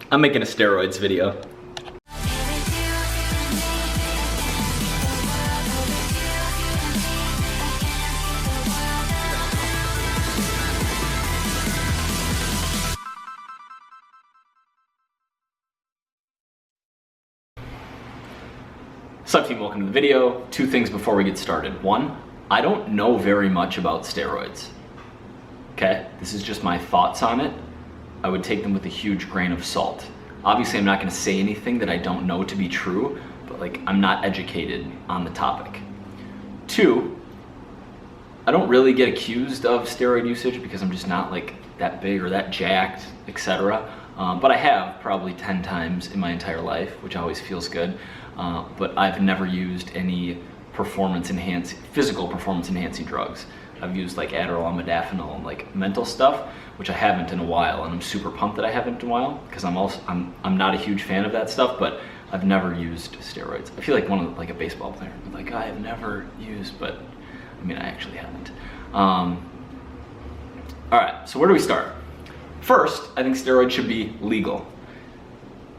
I'm making a steroids video. What's up, team? Welcome to the video. Two things before we get started. One, I don't know very much about steroids. Okay? This is just my thoughts on it. I would take them with a huge grain of salt. Obviously, I'm not going to say anything that I don't know to be true, but like, I'm not educated on the topic. Two, I don't really get accused of steroid usage because I'm just not like that big or that jacked, etc. But I have probably 10 times in my entire life, which always feels good. But I've never used any physical performance enhancing drugs. I've used like Adderall, modafinil, and like mental stuff, which I haven't in a while, and I'm super pumped that I haven't in a while because I'm not a huge fan of that stuff. But I've never used steroids. I feel like like a baseball player, like I have never used, but I mean I actually haven't. All right, so where do we start? First, I think steroids should be legal.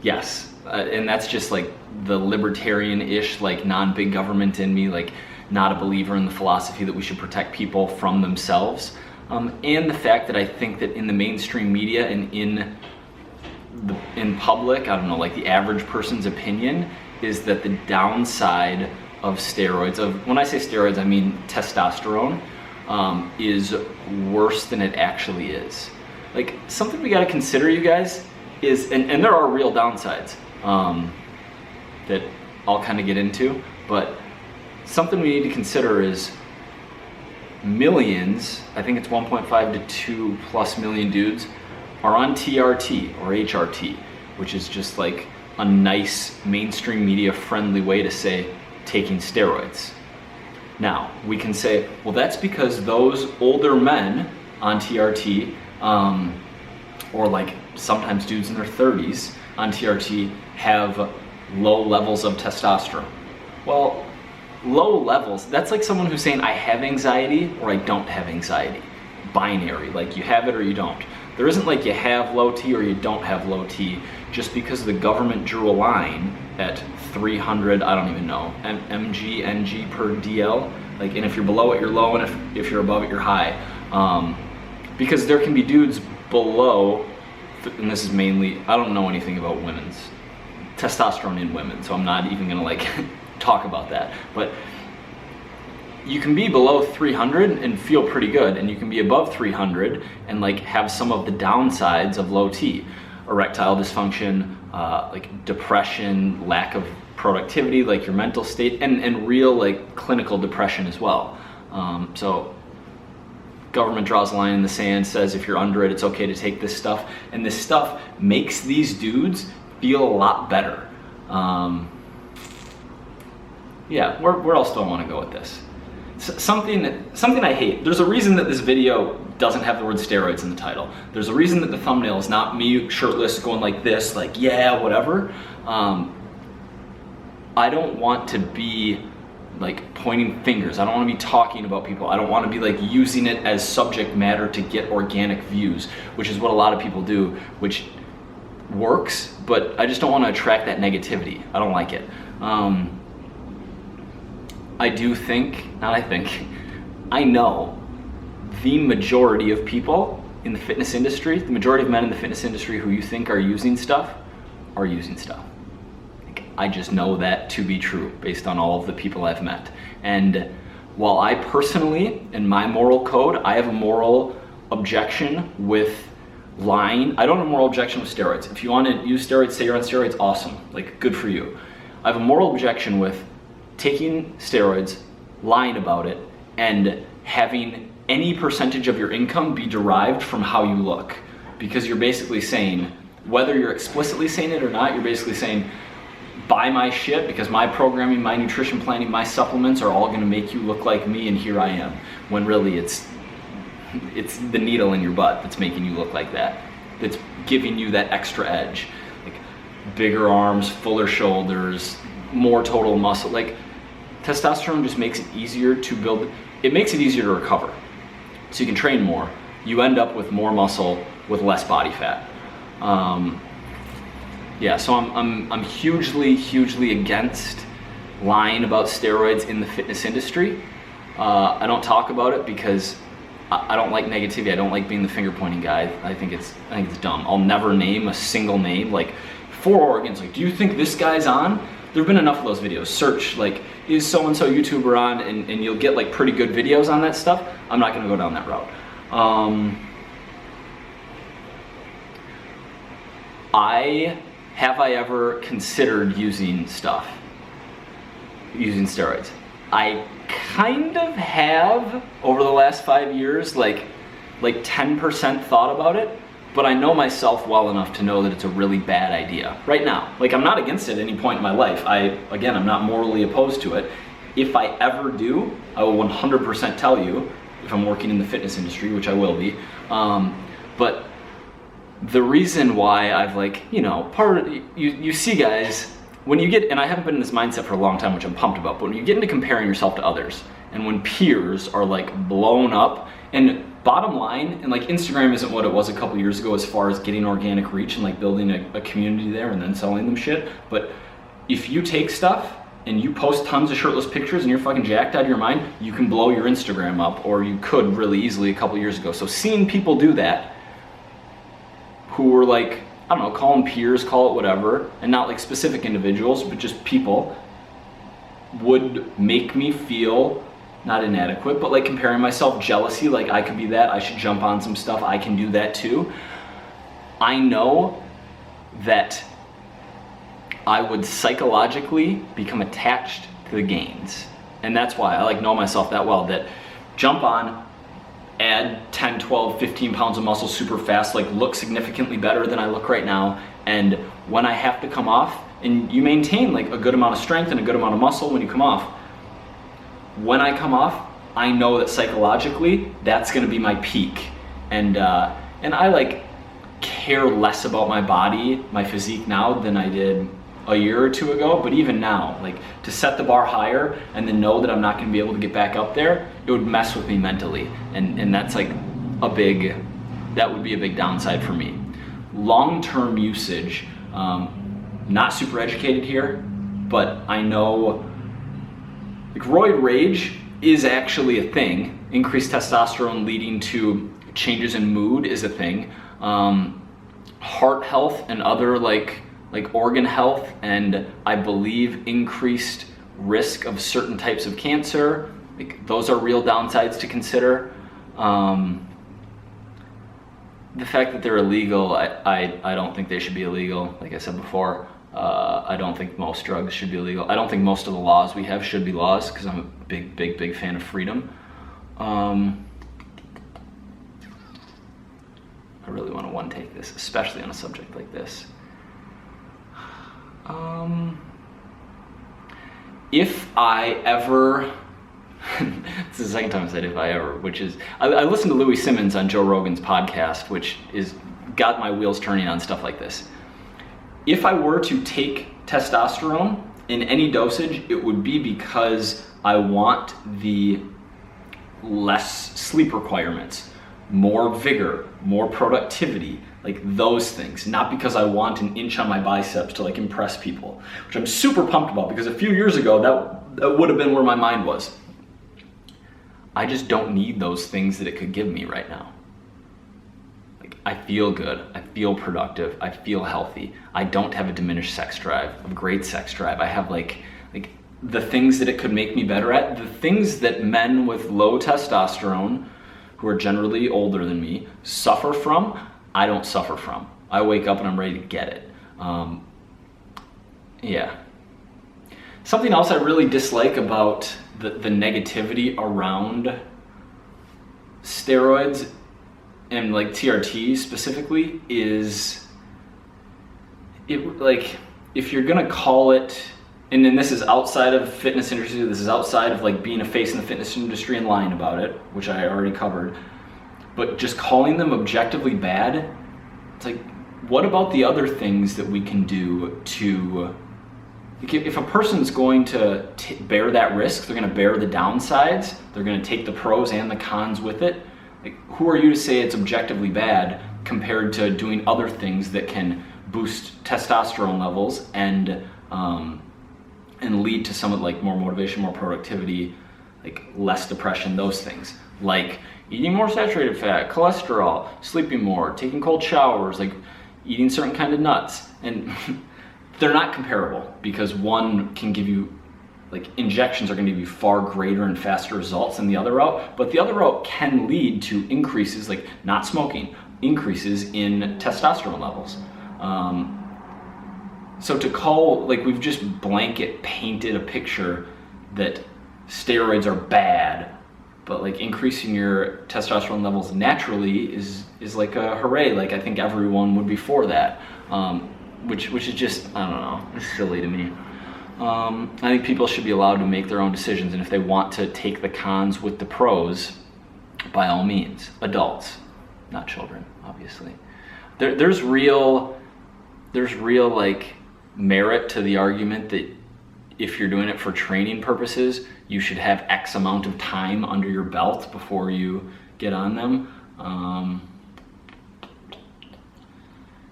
Yes, and that's just like the libertarian-ish, like non-big government in me, like not a believer in the philosophy that we should protect people from themselves. And the fact that I think that in the mainstream media and in public, I don't know, like the average person's opinion is that the downside of steroids, when I say steroids, I mean testosterone, is worse than it actually is. Like, something we gotta consider, you guys, is, and there are real downsides that I'll kind of get into, but something we need to consider is millions, I think it's 1.5 to 2 plus million dudes are on TRT or HRT, which is just like a nice mainstream media friendly way to say taking steroids. Now, we can say, well, that's because those older men on TRT, or like sometimes dudes in their 30s on TRT have low levels of testosterone. Well, low levels, that's like someone who's saying I have anxiety or I don't have anxiety. Binary, like you have it or you don't. There isn't like you have low T or you don't have low T just because the government drew a line at 300, I don't even know, mg, ng per DL. Like, and if you're below it, you're low, and if you're above it, you're high. Because there can be dudes below, and this is mainly, I don't know anything about women's testosterone in women, so I'm not even gonna like talk about that. But you can be below 300 and feel pretty good, and you can be above 300 and like have some of the downsides of low T, erectile dysfunction, like depression, lack of productivity, like your mental state, and real like clinical depression as well. So government draws a line in the sand, says if you're under it, it's okay to take this stuff, and this stuff makes these dudes feel a lot better. Yeah, where else do I want to go with this? Something I hate. There's a reason that this video doesn't have the word steroids in the title. There's a reason that the thumbnail is not me shirtless going like this, like yeah, whatever. I don't want to be like pointing fingers. I don't want to be talking about people. I don't want to be like using it as subject matter to get organic views, which is what a lot of people do, which works, but I just don't want to attract that negativity. I don't like it. I know the majority of people in the fitness industry, the majority of men in the fitness industry who you think are using stuff, are using stuff. I just know that to be true based on all of the people I've met. And while I personally, in my moral code, I have a moral objection with lying. I don't have a moral objection with steroids. If you want to use steroids, say you're on steroids, awesome, like good for you. I have a moral objection with taking steroids, lying about it, and having any percentage of your income be derived from how you look. Because you're basically saying, whether you're explicitly saying it or not, you're basically saying, buy my shit because my programming, my nutrition planning, my supplements are all gonna make you look like me, and here I am. When really it's the needle in your butt that's making you look like that. That's giving you that extra edge. Like bigger arms, fuller shoulders, more total muscle. Like testosterone just makes it easier to build, it makes it easier to recover. So you can train more. You end up with more muscle with less body fat. Yeah, so I'm hugely against lying about steroids in the fitness industry. I don't talk about it because I don't like negativity. I don't like being the finger pointing guy. I think it's dumb. I'll never name a single name. Like, for organs, like, do you think this guy's on? There've been enough of those videos. Search, like, is so-and-so YouTuber on, and you'll get like pretty good videos on that stuff. I'm not gonna go down that route. Have I ever considered using steroids? I kind of have over the last 5 years, like 10% thought about it, but I know myself well enough to know that it's a really bad idea right now. Like, I'm not against it at any point in my life. I'm not morally opposed to it. If I ever do, I will 100% tell you if I'm working in the fitness industry, which I will be. But the reason why I've you see guys, when you get, and I haven't been in this mindset for a long time, which I'm pumped about, but when you get into comparing yourself to others, and when peers are like blown up, and bottom line, and like Instagram isn't what it was a couple years ago as far as getting organic reach and like building a community there and then selling them shit, but if you take stuff and you post tons of shirtless pictures and you're fucking jacked out of your mind, you can blow your Instagram up, or you could really easily a couple years ago. So seeing people do that, who were like, I don't know, call them peers, call it whatever, and not like specific individuals, but just people, would make me feel not inadequate, but like comparing myself, jealousy, like I could be that, I should jump on some stuff, I can do that too. I know that I would psychologically become attached to the gains. And that's why I like know myself that well, that jump on, add 10, 12, 15 pounds of muscle super fast, like look significantly better than I look right now. And when I have to come off, and you maintain like a good amount of strength and a good amount of muscle when you come off, when I come off, I know that psychologically that's gonna be my peak. And I like care less about my body, my physique now than I did a year or two ago, but even now, like to set the bar higher and then know that I'm not gonna be able to get back up there, it would mess with me mentally. And that's like that would be a big downside for me. Long-term usage, not super educated here, but I know like roid rage is actually a thing. Increased testosterone leading to changes in mood is a thing. Heart health and other like organ health, and I believe increased risk of certain types of cancer, like those are real downsides to consider. The fact that they're illegal, I don't think they should be illegal. Like I said before, I don't think most drugs should be illegal. I don't think most of the laws we have should be laws, because I'm a big fan of freedom. I really want to one-take this, especially on a subject like this. If I ever, this is the second time I said if I ever, which is, I listened to Louis Simmons on Joe Rogan's podcast, which is got my wheels turning on stuff like this. If I were to take testosterone in any dosage, it would be because I want the less sleep requirements, more vigor, more productivity, like those things, not because I want an inch on my biceps to like impress people, which I'm super pumped about, because a few years ago that would have been where my mind was. I just don't need those things that it could give me right now. Like, I feel good, I feel productive, I feel healthy. I don't have a diminished sex drive, a great sex drive. I have like the things that it could make me better at, the things that men with low testosterone, who are generally older than me, suffer from, I don't suffer from. I wake up and I'm ready to get it. Yeah. Something else I really dislike about the negativity around steroids and like TRT specifically is if you're gonna call it, and then this is outside of fitness industry, this is outside of like being a face in the fitness industry and lying about it, which I already covered, but just calling them objectively bad, it's like, what about the other things that we can do to, if a person's going to bear that risk, they're gonna bear the downsides, they're gonna take the pros and the cons with it, like, who are you to say it's objectively bad compared to doing other things that can boost testosterone levels and lead to some of like more motivation, more productivity, like less depression, those things. Like eating more saturated fat, cholesterol, sleeping more, taking cold showers, like eating certain kind of nuts. And they're not comparable because one can give you, like injections are going to give you far greater and faster results than the other route, but the other route can lead to increases, like not smoking, increases in testosterone levels. So to call, like we've just blanket painted a picture that steroids are bad, but like increasing your testosterone levels naturally is like a hooray. Like I think everyone would be for that, which is just, I don't know, it's silly to me. I think people should be allowed to make their own decisions, and if they want to take the cons with the pros, by all means. Adults, not children, obviously. There's real like merit to the argument that if you're doing it for training purposes, you should have X amount of time under your belt before you get on them.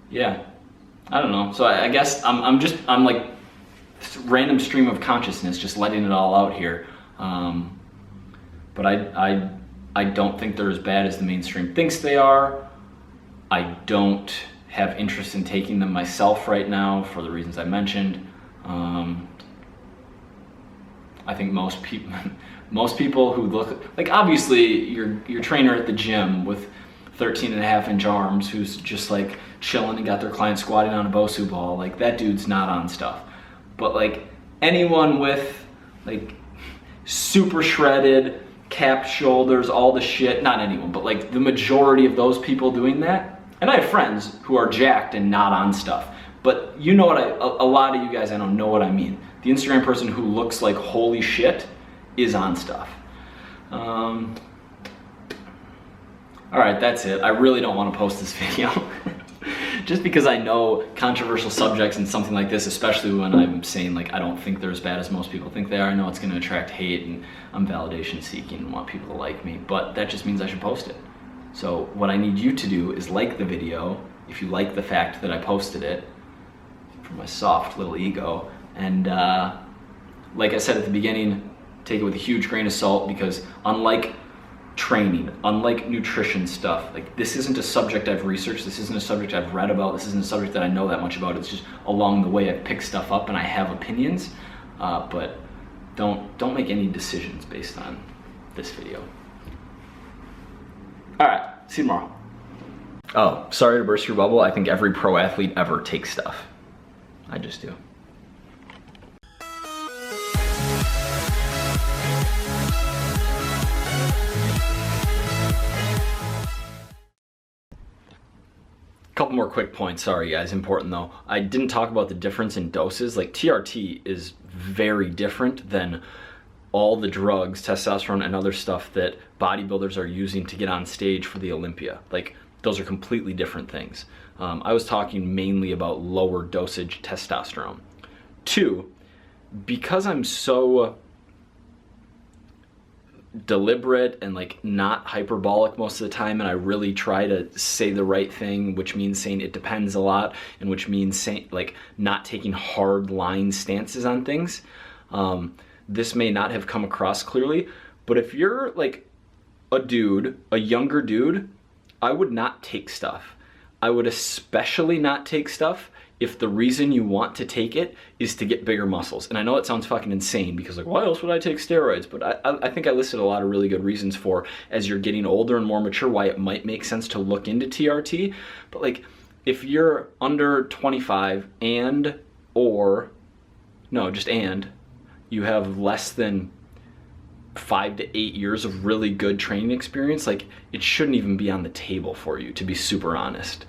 Yeah, I don't know. So I guess I'm like random stream of consciousness, just letting it all out here. But I don't think they're as bad as the mainstream thinks they are. I don't have interest in taking them myself right now for the reasons I mentioned. I think most people who look like, obviously your trainer at the gym with 13.5-inch arms who's just like chilling and got their client squatting on a Bosu ball, like that dude's not on stuff. But like anyone with like super shredded, capped shoulders, all the shit, not anyone, but like the majority of those people doing that, and I have friends who are jacked and not on stuff, but you know what a lot of you guys I know what I mean. The Instagram person who looks like holy shit is on stuff. All right, that's it. I really don't want to post this video. Just because I know controversial subjects and something like this, especially when I'm saying like I don't think they're as bad as most people think they are, I know it's going to attract hate and I'm validation seeking and want people to like me, but that just means I should post it. So what I need you to do is like the video if you like the fact that I posted it, for my soft little ego, and like I said at the beginning, take it with a huge grain of salt, because unlike training, unlike nutrition stuff, like this isn't a subject I've researched, this isn't a subject I've read about, this isn't a subject that I know that much about. It's just along the way I pick stuff up and I have opinions, but don't make any decisions based on this video. All right, see you tomorrow. Oh, sorry to burst your bubble. I think every pro athlete ever takes stuff. I just do. Couple more quick points, sorry guys, important though. I didn't talk about the difference in doses. Like TRT is very different than all the drugs, testosterone and other stuff that bodybuilders are using to get on stage for the Olympia. Like those are completely different things. I was talking mainly about lower dosage testosterone. 2, because I'm so deliberate and like not hyperbolic most of the time, and I really try to say the right thing, which means saying it depends a lot, and which means saying like not taking hard line stances on things. This may not have come across clearly, but if you're like a dude, a younger dude, I would not take stuff. I would especially not take stuff if the reason you want to take it is to get bigger muscles. And I know it sounds fucking insane, because like, why else would I take steroids? But I think I listed a lot of really good reasons for, as you're getting older and more mature, why it might make sense to look into TRT. But like, if you're under 25 and you have less than 5 to 8 years of really good training experience, like it shouldn't even be on the table for you, to be super honest.